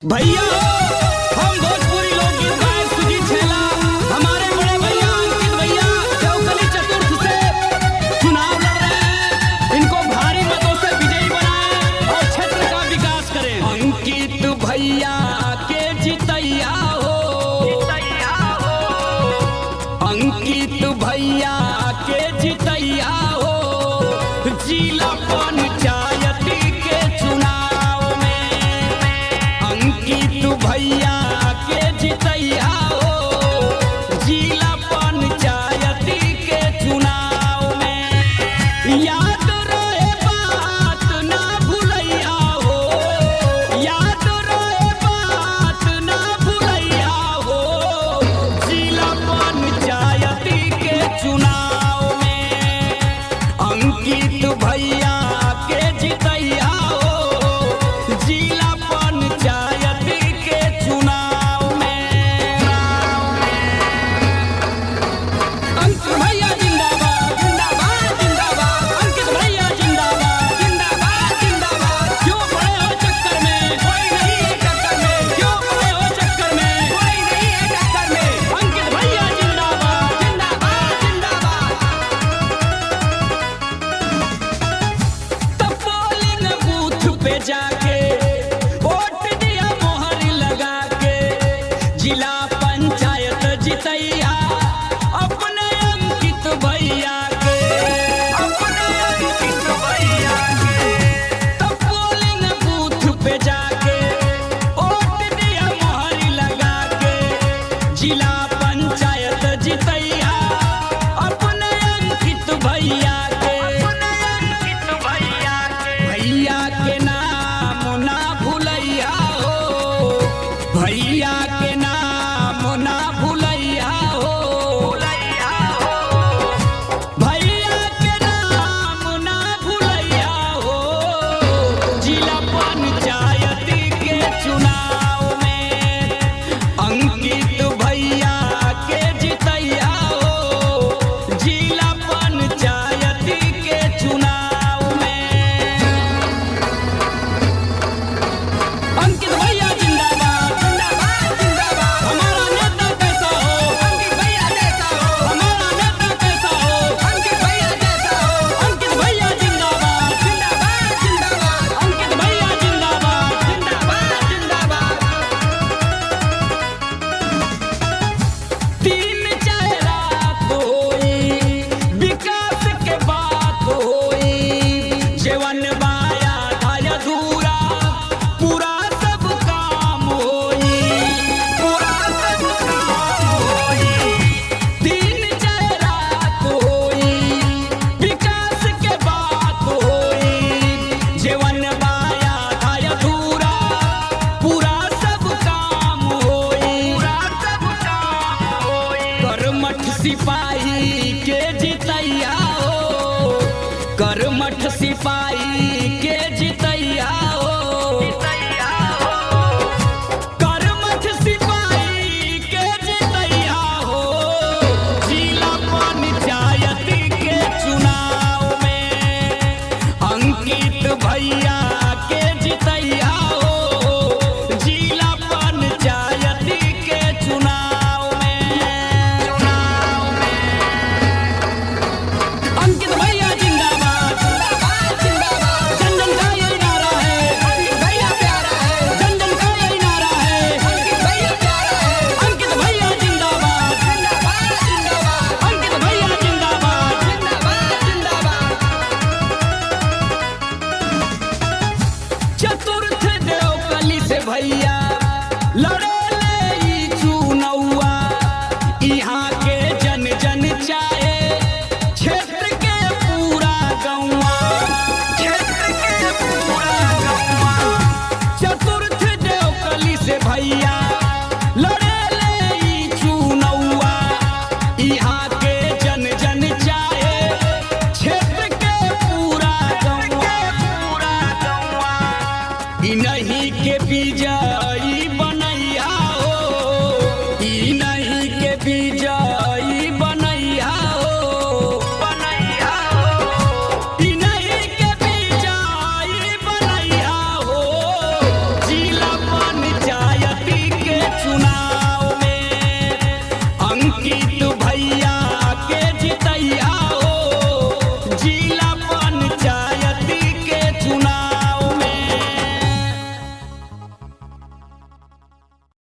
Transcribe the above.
भैया हम भोजपुरी लोकगीत गायक सुजीत छैला हमारे बड़े भैया अंकित भैया देवकली चतुर्थ से चुनाव लड़ रहे हैं। इनको भारी मतों से विजयी बनाएं और क्षेत्र का विकास करें। अंकित भैया के जितैया हो, अंकित भैया के जितैया हो, जिला पंचायत के चुनाव में अंकित भैया के जितैया हो, जिला पंचायत के चुनाव में। याद रहे बात ना भूलैया हो, याद रहे बात ना भूलैया हो, जिला पंचायत के चुनाव में अंकित भैया के जितैया हो, जिला पंचायत के चुनाव में। अंकित भैया जिंदाबाद जिंदाबाद जिंदाबाद, अंकित भैया जिंदाबाद जिंदाबाद जिंदाबाद। क्यों पड़े हो चक्कर में, कोई नहीं है टक्कर में, क्यों पड़े हो चक्कर में, कोई नहीं है टक्कर में। अंकित भैया जिंदाबाद जिंदाबाद जिंदाबाद। तब पोलिंग बूथ पे जाके वोट दिया मोहर लगा के, जिला पंचायत जितैया अपने अंकित भैया के, अपने अंकित भैया के। तब पोलिंग बूथ पे जाके वोट दिया मोहर लगा के, जिला पंचायत जितैया अपने अंकित भैया के, अपने अंकित भैया के। भैया के नाम ना भूलैया हो, भैया के नाम ना भूलैया हो, भूलैया हो। भैया के नाम ना भूलैया हो, जिला पंचायत के चुनाव में अंकित भैया के जितैया हो, जिला पंचायत के चुनाव में। अंकित भैया जिंदाबाद जिंदाबाद जिंदाबाद। हमारा नेता कैसा हो, अंकित भैया जैसा हो, हमारा नेता कैसा हो, अंकित भैया जैसा हो। अंकित भैया जिंदाबाद जिंदाबाद जिंदाबाद, अंकित भैया जिंदाबाद जिंदाबाद जिंदाबाद। तीन चेहरा होई, विकास के बात होई, जीवन माया था अधूरा, पूरा सब काम होई, पूरा सब काम होई। तीन चेहरा होई, विकास के बात होई, जीवन माया था अधूरा, पूरा सब काम होई, पूरा सब काम होई। करमठ सिपाही के जितैया हो, करमठ सिपाही के जितैया हो, जितैया हो। करमठ सिपाही के जितैया हो, जिला पंचायत के चुनाव में अंकित भैया के जितैया हो, जिला पंचायत के चुनाव में। अंकित भैया जिंदाबाद जिंदाबाद जिंदाबाद। जन जन का यही नारा है, अंकित भैया प्यारा है, जन जन का यही नारा है, अंकित भैया प्यारा है। अंकित भैया जिंदाबाद जिंदाबाद जिंदाबाद, अंकित भैया जिंदाबाद जिंदाबाद जिंदाबाद। चतुर्थ देवकली से भैया लड़े